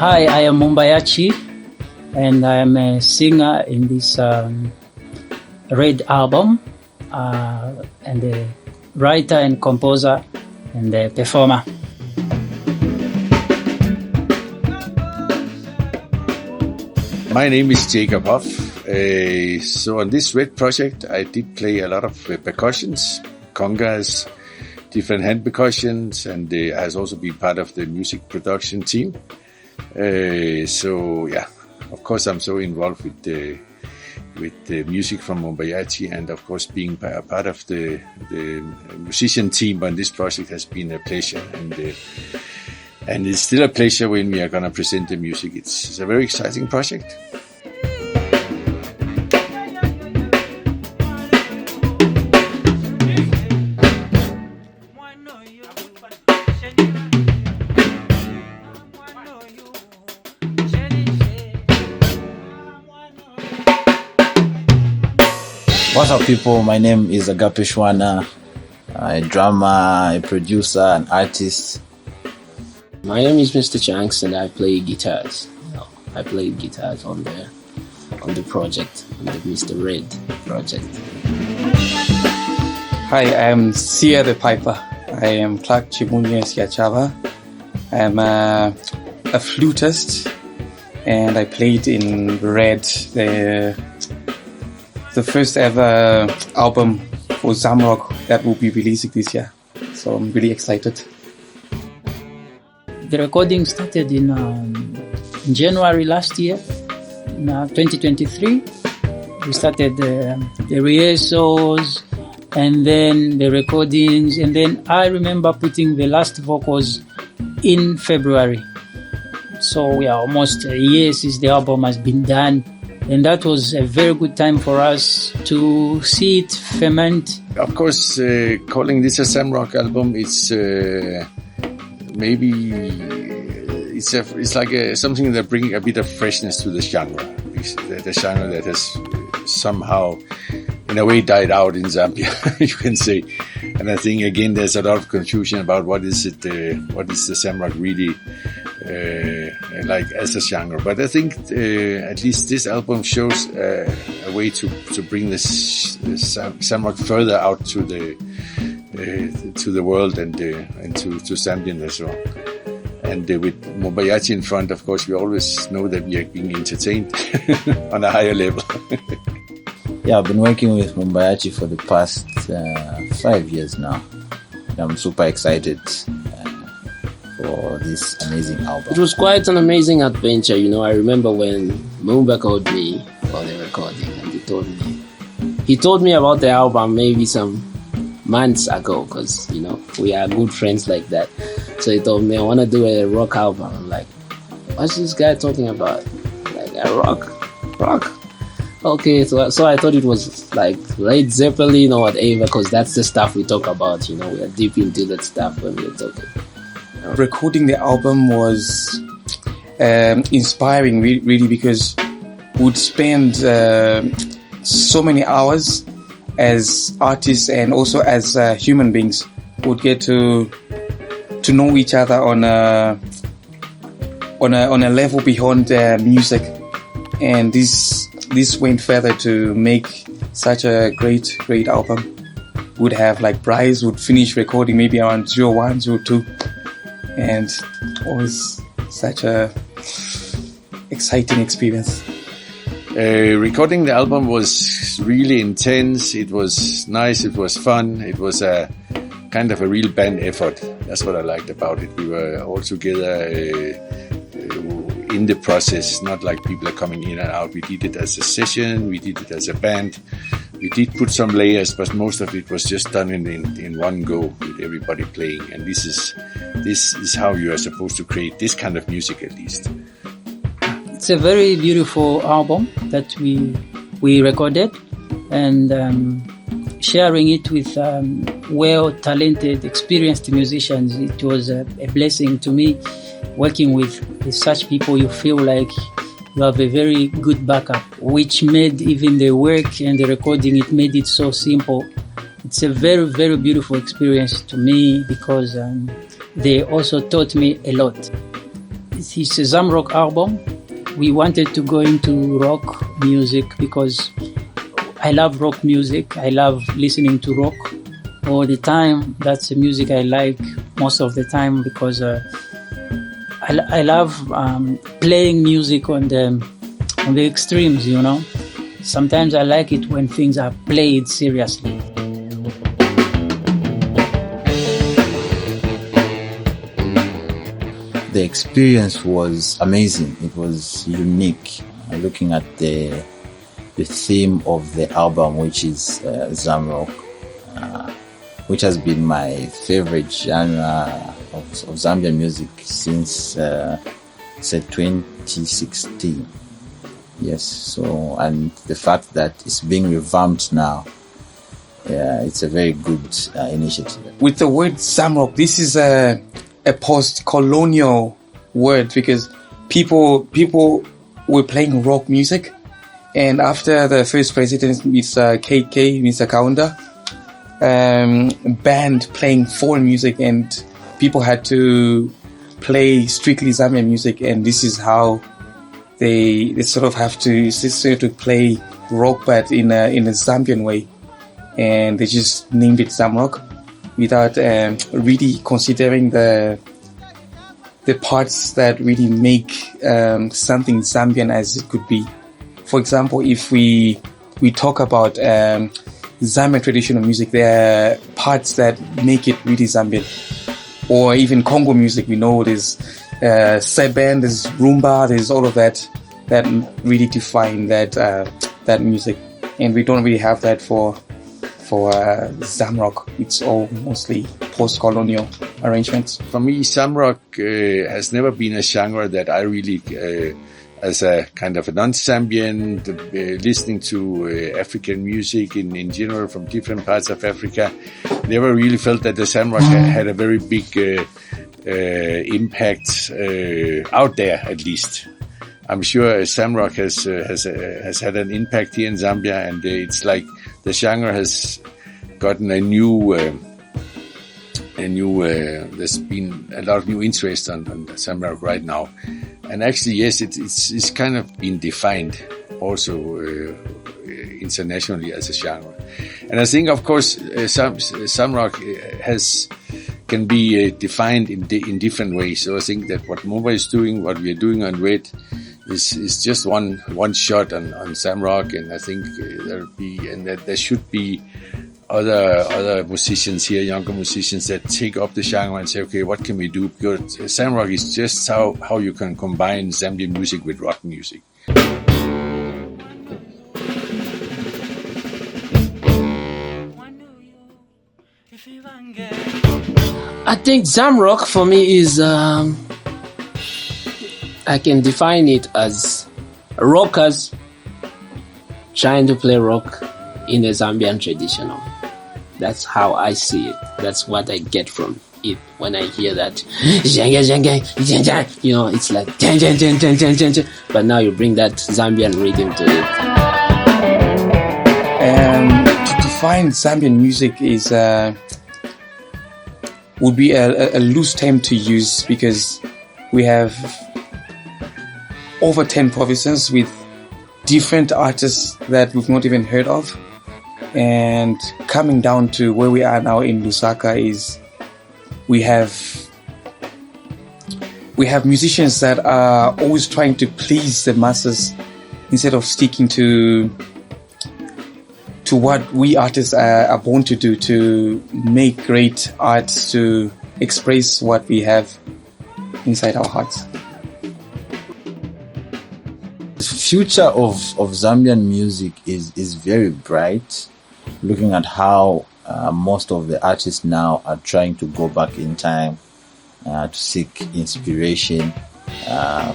Hi, I am Mumbayachi, and I am a singer in this Red album, and a writer and composer and a performer. My name is Jacob Hoff. So on this Red project, I did play a lot of percussions, congas, different hand percussions, and I has also been part of the music production team. So yeah, of course I'm so involved with the music from Mumbayachi, and of course being part of the musician team on this project has been a pleasure, and it's still a pleasure when we are going to present the music. It's a very exciting project. What's up, people? My name is Agape Shwana. I'm a drummer, a producer, an artist. My name is Mr. Chanks, and I play guitars. I played guitars on the project, on the Mr.Red project. Hi, I'm Sia the Piper. I am Clark Chimunye Siachava. I'm a flutist, and I played in Red, the first ever album for Zamrock that will be releasing this year. So I'm really excited. The recording started in January last year, in 2023. We started the rehearsals and then the recordings, and then I remember putting the last vocals in February. So we are almost a year since the album has been done, and that was a very good time for us to see it ferment. Of course, calling this a Zamrock album, it's maybe it's like something that brings a bit of freshness to the genre. The genre that has somehow, in a way, died out in Zambia, you can say. And I think again, there's a lot of confusion about what is the Zamrock really like as a genre. But I think at least this album shows a way to bring this Zamrock further out to the world and to Zambian as well. And with Mumbayachi in front, of course, we always know that we are being entertained on a higher level. Yeah, I've been working with Mumbayachi for the past 5 years now. I'm super excited for this amazing album. It was quite an amazing adventure. I remember when Mumba called me for the recording, and he told me about the album maybe some months ago, because we are good friends like that. So he told me, I want to do a rock album. I'm like, what's this guy talking about? Like a rock. Okay, so I thought it was like Led Zeppelin or whatever, because that's the stuff we talk about. We are deep into that stuff when we're talking. Recording the album was inspiring, really, because we'd spend so many hours as artists and also as human beings. Would get to know each other on a level beyond music, and this went further to make such a great album. Would have like Bryce would finish recording maybe around 01, 02, and it was such a exciting experience. Recording the album was really intense. It was nice. It was fun. It was a kind of a real band effort. That's what I liked about it. We were all together in the process, not like people are coming in and out. We did it as a session. We did it as a band. We did put some layers, but most of it was just done in one go with everybody playing. And this is how you are supposed to create this kind of music, at least. It's a very beautiful album that we recorded, and sharing it with well-talented, experienced musicians. It was a blessing to me. Working with such people, you feel like you have a very good backup, which made even the work and the recording, it made it so simple. It's a very, very beautiful experience to me, because they also taught me a lot. It's a Zamrock album. We wanted to go into rock music because I love rock music. I love listening to rock all the time. That's the music I like most of the time because I love playing music on the extremes, you know. Sometimes I like it when things are played seriously. The experience was amazing. It was unique. Looking at the theme of the album, which is Zamrock, which has been my favorite genre of Zambian music since 2016. Yes, so, and the fact that it's being revamped now, it's a very good initiative. With the word Zamrock, this is a post-colonial word because people were playing rock music, and after the first president, Mr. Kaunda, banned playing foreign music, and people had to play strictly Zambian music, and this is how they sort of have to play rock, but in a Zambian way, and they just named it Zamrock without really considering the parts that really make something Zambian as it could be. For example, if we talk about Zambian traditional music, there are parts that make it really Zambian. Or even Congo music, we know there's Seben, there's Rumba, there's all of that really define that music. And we don't really have that for Zamrock. It's all mostly post-colonial arrangements. For me, Zamrock has never been a genre that I really, as a kind of a non-Zambian, listening to African music in general from different parts of Africa, never really felt that the Zamrock had a very big impact out there, at least. I'm sure Zamrock has had an impact here in Zambia, and it's like the genre has gotten a new. There's been a lot of new interest on Zamrock right now, and actually, yes, it's kind of been defined also internationally as a genre. And I think, of course, Zamrock can be defined in different ways. So I think that what Mumba is doing, what we are doing on Red, is just one shot on Zamrock, and I think there should be other musicians here, younger musicians, that take up the genre and say, okay, what can we do? Because Zamrock is just how you can combine Zambian music with rock music. I think Zamrock for me is, I can define it as rockers trying to play rock in a Zambian traditional. That's how I see it. That's what I get from it when I hear that. You know, it's like, but now you bring that Zambian rhythm to it. To define Zambian music is would be a loose term to use because we have over 10 provinces with different artists that we've not even heard of. And coming down to where we are now in Lusaka is we have musicians that are always trying to please the masses instead of sticking to what we artists are born to do, to make great art, to express what we have inside our hearts. The future of Zambian music is very bright. Looking at how most of the artists now are trying to go back in time to seek inspiration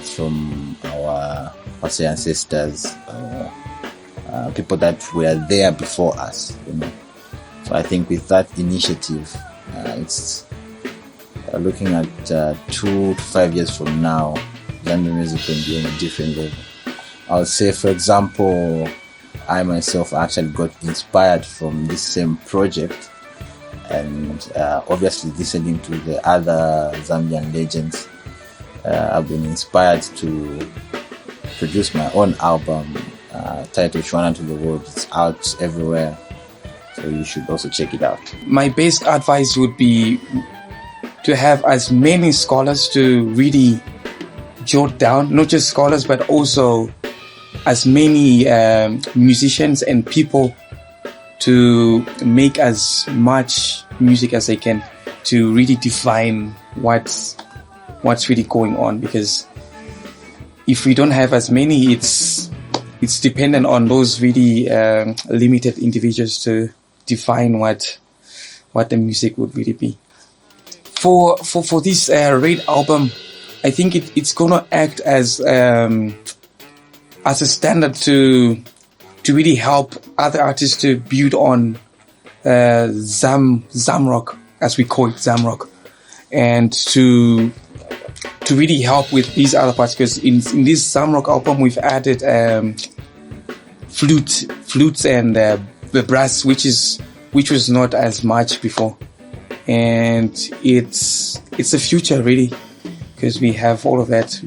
from our ancestors, people that were there before us. You know? So I think with that initiative, it's looking at 2 to 5 years from now, Zambian music can be on a different level. I'll say, for example, I myself actually got inspired from this same project, and obviously listening to the other Zambian legends I've been inspired to produce my own album titled Shwana to the World. It's out everywhere, so you should also check it out. My best advice would be to have as many scholars to really jot down, not just scholars, but also as many musicians and people to make as much music as they can to really define what's really going on. Because if we don't have as many, it's dependent on those really limited individuals to define what the music would really be. For this Red album, I think it's gonna act as a standard to really help other artists to build on Zamrock, as we call it, Zamrock, and to really help with these other parts. Because in this Zamrock album, we've added flutes and the brass, which was not as much before, and it's the future really, because we have all of that.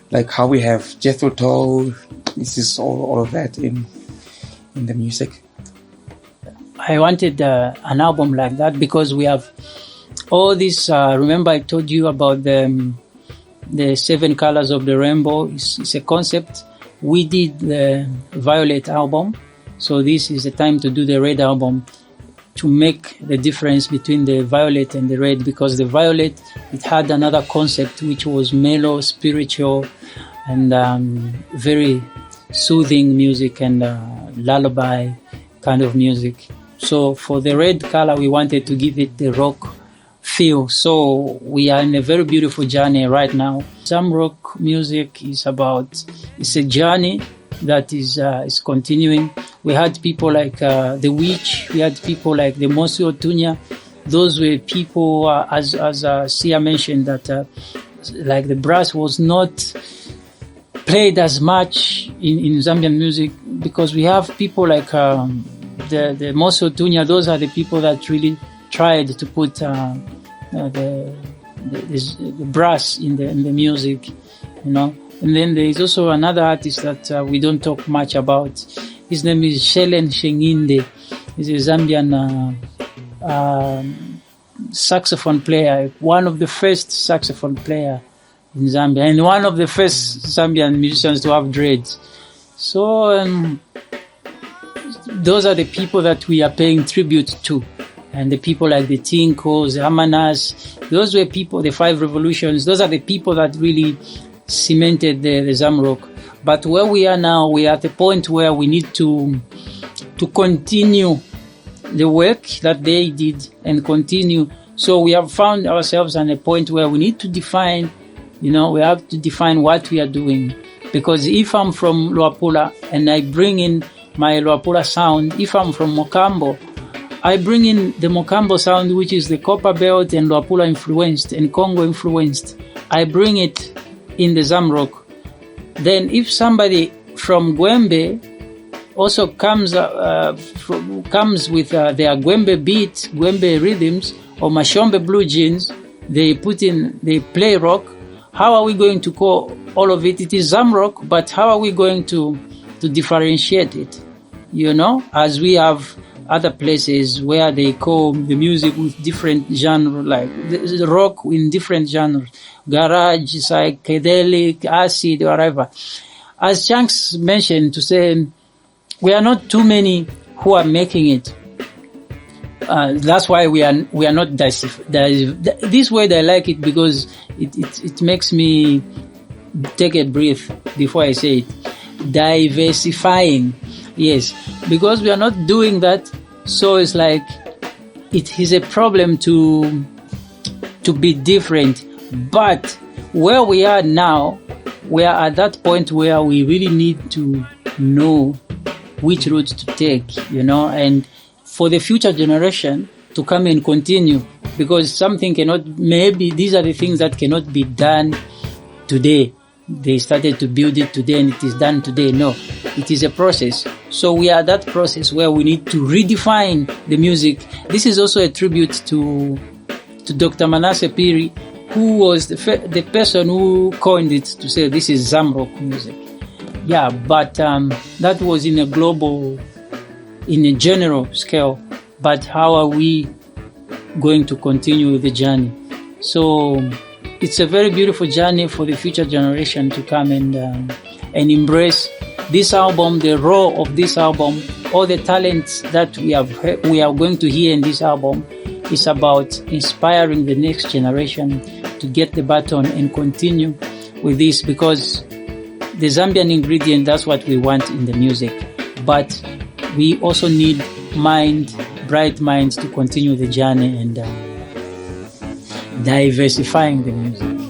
Like how we have Jethro Tull, this is all of that in the music. I wanted an album like that because we have all this. Remember, I told you about the 7 colors of the rainbow. It's a concept. We did the violet album, so this is the time to do the red album to make the difference between the violet and the red, because the violet, it had another concept which was mellow, spiritual, and very soothing music and lullaby kind of music. So for the red color, we wanted to give it the rock feel. So we are in a very beautiful journey right now. Zamrock music is it's a journey that is continuing. We had people like The Witch, we had people like the Mosi Otunya. Those were people, as Sia mentioned, that like the brass was not played as much in Zambian music, because we have people like the Mosi Otunya. Those are the people that really tried to put the brass in the music, you know. And then there is also another artist that we don't talk much about. His name is Shelen Shenginde. He's a Zambian saxophone player, one of the first saxophone player in Zambia, and one of the first Zambian musicians to have dreads. So those are the people that we are paying tribute to. And the people like the Tinkos, the Amanas, those were people, the 5 revolutions, those are the people that really cemented the Zamrock. But where we are now, we are at a point where we need to continue the work that they did and continue. So we have found ourselves at a point where we need to define, we have to define what we are doing. Because if I'm from Luapula and I bring in my Luapula sound, if I'm from Mokambo, I bring in the Mokambo sound, which is the Copper Belt and Luapula influenced and Congo influenced. I bring it in the Zamrock. Then if somebody from Gwembe also comes with their Gwembe beat, Gwembe rhythms, or Mashombe blue jeans, they play rock. How are we going to call all of it? It is Zamrock, but how are we going to differentiate it? As we have other places where they call the music with different genres, like the rock in different genres, garage, psychedelic, acid, whatever. As Chunks mentioned, to say we are not too many who are making it. That's why we are not this word I like it because it makes me take a breath before I say it. Diversifying. Yes, because we are not doing that, so it's like it is a problem to be different. But where we are now, we are at that point where we really need to know which route to take, and for the future generation to come and continue, because something maybe these are the things that cannot be done today. They started to build it today and it is done today. No, it is a process. So we are at that process where we need to redefine the music. This is also a tribute to Dr. Manasseh Piri who was the person who coined it to say this is Zamrock music. Yeah, but that was in a general scale. But how are we going to continue the journey? So it's a very beautiful journey for the future generation to come and embrace this album, the raw of this album, all the talents that we are going to hear in this album is about inspiring the next generation to get the baton and continue with this, because the Zambian ingredient, that's what we want in the music. But we also need bright minds to continue the journey and diversifying the music.